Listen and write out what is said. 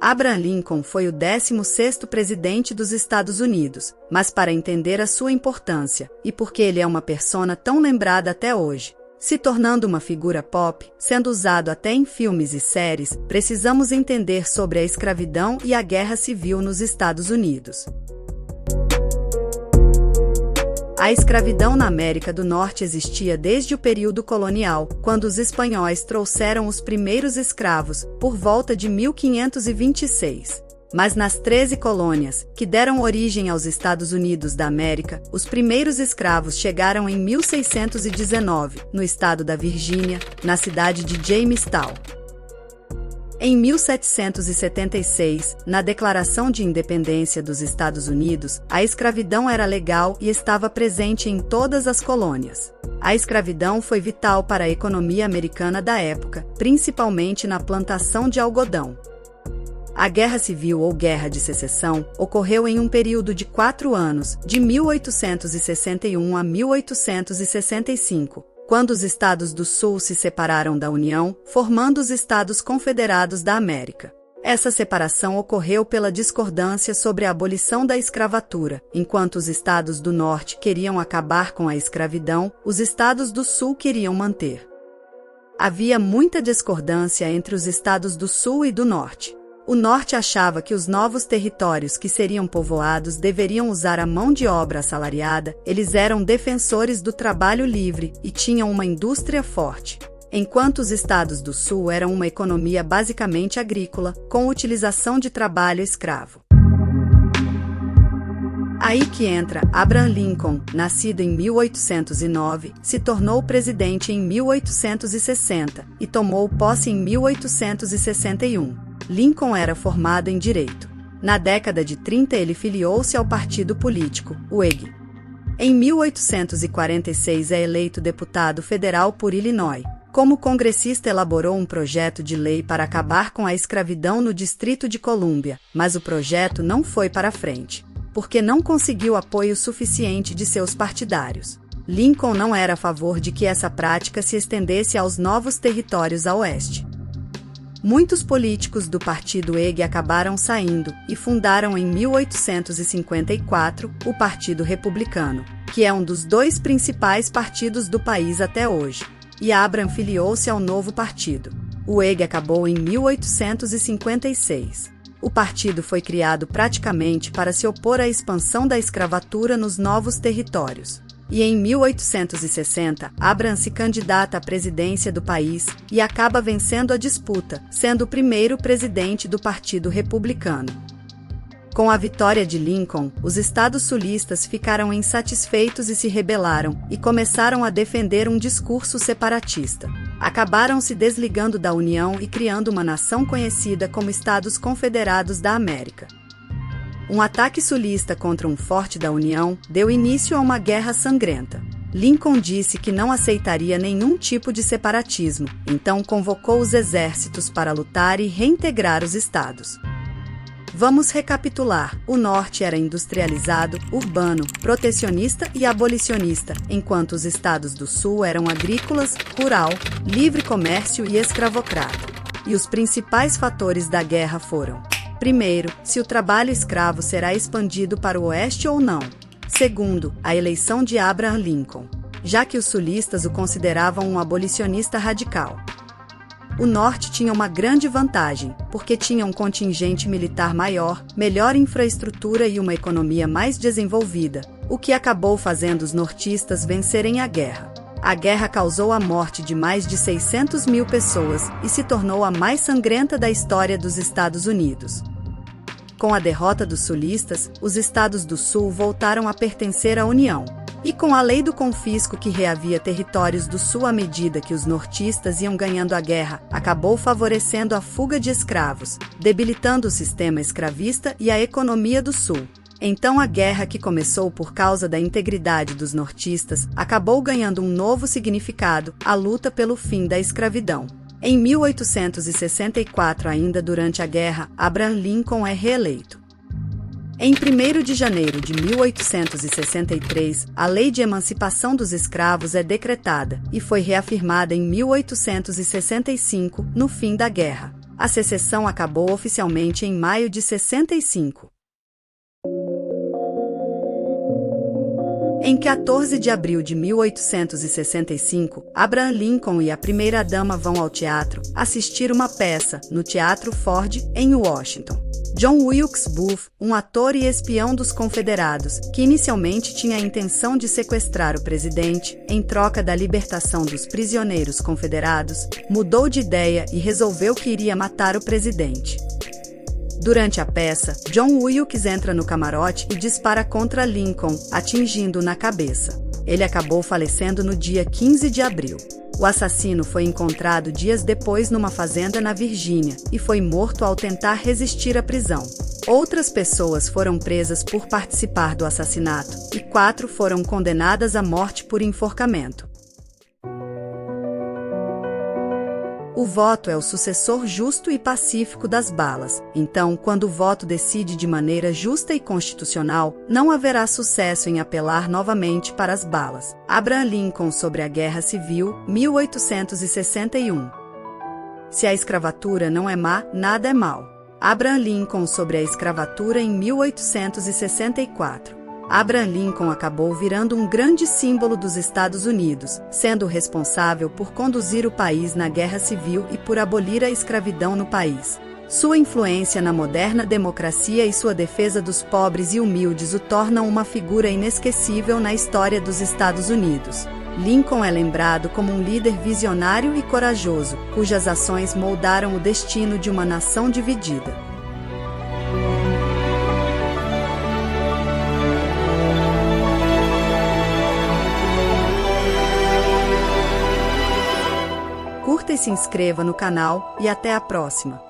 Abraham Lincoln foi o 16º presidente dos Estados Unidos, mas para entender a sua importância, e porque ele é uma persona tão lembrada até hoje, se tornando uma figura pop, sendo usado até em filmes e séries, precisamos entender sobre a escravidão e a Guerra Civil nos Estados Unidos. A escravidão na América do Norte existia desde o período colonial, quando os espanhóis trouxeram os primeiros escravos, por volta de 1526. Mas nas 13 colônias, que deram origem aos Estados Unidos da América, os primeiros escravos chegaram em 1619, no estado da Virgínia, na cidade de Jamestown. Em 1776, na Declaração de Independência dos Estados Unidos, a escravidão era legal e estava presente em todas as colônias. A escravidão foi vital para a economia americana da época, principalmente na plantação de algodão. A Guerra Civil ou Guerra de Secessão ocorreu em um período de 4 anos, de 1861 a 1865. Quando os Estados do Sul se separaram da União, formando os Estados Confederados da América. Essa separação ocorreu pela discordância sobre a abolição da escravatura. Enquanto os Estados do Norte queriam acabar com a escravidão, os Estados do Sul queriam manter. Havia muita discordância entre os Estados do Sul e do Norte. O Norte achava que os novos territórios que seriam povoados deveriam usar a mão de obra assalariada, eles eram defensores do trabalho livre e tinham uma indústria forte. Enquanto os Estados do Sul eram uma economia basicamente agrícola, com utilização de trabalho escravo. Aí que entra Abraham Lincoln, nascido em 1809, se tornou presidente em 1860 e tomou posse em 1861. Lincoln era formado em Direito. Na década de 30 ele filiou-se ao partido político, o Whig. Em 1846 é eleito deputado federal por Illinois. Como congressista elaborou um projeto de lei para acabar com a escravidão no Distrito de Colômbia, mas o projeto não foi para frente, porque não conseguiu apoio suficiente de seus partidários. Lincoln não era a favor de que essa prática se estendesse aos novos territórios a oeste. Muitos políticos do Partido Whig acabaram saindo e fundaram em 1854 o Partido Republicano, que é um dos 2 principais partidos do país até hoje, e Abraham filiou-se ao novo partido. O Whig acabou em 1856. O partido foi criado praticamente para se opor à expansão da escravatura nos novos territórios. E em 1860, Abraham se candidata à presidência do país e acaba vencendo a disputa, sendo o primeiro presidente do Partido Republicano. Com a vitória de Lincoln, os estados sulistas ficaram insatisfeitos e se rebelaram, e começaram a defender um discurso separatista. Acabaram se desligando da União e criando uma nação conhecida como Estados Confederados da América. Um ataque sulista contra um forte da União deu início a uma guerra sangrenta. Lincoln disse que não aceitaria nenhum tipo de separatismo, então convocou os exércitos para lutar e reintegrar os estados. Vamos recapitular: o Norte era industrializado, urbano, protecionista e abolicionista, enquanto os estados do Sul eram agrícolas, rural, livre comércio e escravocrata. E os principais fatores da guerra foram: primeiro, se o trabalho escravo será expandido para o oeste ou não. Segundo, a eleição de Abraham Lincoln, já que os sulistas o consideravam um abolicionista radical. O Norte tinha uma grande vantagem, porque tinha um contingente militar maior, melhor infraestrutura e uma economia mais desenvolvida, o que acabou fazendo os nortistas vencerem a guerra. A guerra causou a morte de mais de 600 mil pessoas e se tornou a mais sangrenta da história dos Estados Unidos. Com a derrota dos sulistas, os Estados do Sul voltaram a pertencer à União. E com a lei do confisco que reavia territórios do Sul à medida que os nortistas iam ganhando a guerra, acabou favorecendo a fuga de escravos, debilitando o sistema escravista e a economia do Sul. Então a guerra, que começou por causa da integridade dos nortistas, acabou ganhando um novo significado: a luta pelo fim da escravidão. Em 1864, ainda durante a guerra, Abraham Lincoln é reeleito. Em 1º de janeiro de 1863, a Lei de Emancipação dos Escravos é decretada, e foi reafirmada em 1865, no fim da guerra. A secessão acabou oficialmente em maio de 65. Em 14 de abril de 1865, Abraham Lincoln e a primeira-dama vão ao teatro assistir uma peça no Teatro Ford, em Washington. John Wilkes Booth, um ator e espião dos Confederados, que inicialmente tinha a intenção de sequestrar o presidente em troca da libertação dos prisioneiros confederados, mudou de ideia e resolveu que iria matar o presidente. Durante a peça, John Wilkes entra no camarote e dispara contra Lincoln, atingindo-o na cabeça. Ele acabou falecendo no dia 15 de abril. O assassino foi encontrado dias depois numa fazenda na Virgínia e foi morto ao tentar resistir à prisão. Outras pessoas foram presas por participar do assassinato e 4 foram condenadas à morte por enforcamento. O voto é o sucessor justo e pacífico das balas. Então, quando o voto decide de maneira justa e constitucional, não haverá sucesso em apelar novamente para as balas. Abraham Lincoln sobre a Guerra Civil, 1861. Se a escravatura não é má, nada é mal. Abraham Lincoln sobre a escravatura em 1864. Abraham Lincoln acabou virando um grande símbolo dos Estados Unidos, sendo responsável por conduzir o país na Guerra Civil e por abolir a escravidão no país. Sua influência na moderna democracia e sua defesa dos pobres e humildes o tornam uma figura inesquecível na história dos Estados Unidos. Lincoln é lembrado como um líder visionário e corajoso, cujas ações moldaram o destino de uma nação dividida. Curta e se inscreva no canal, e até a próxima!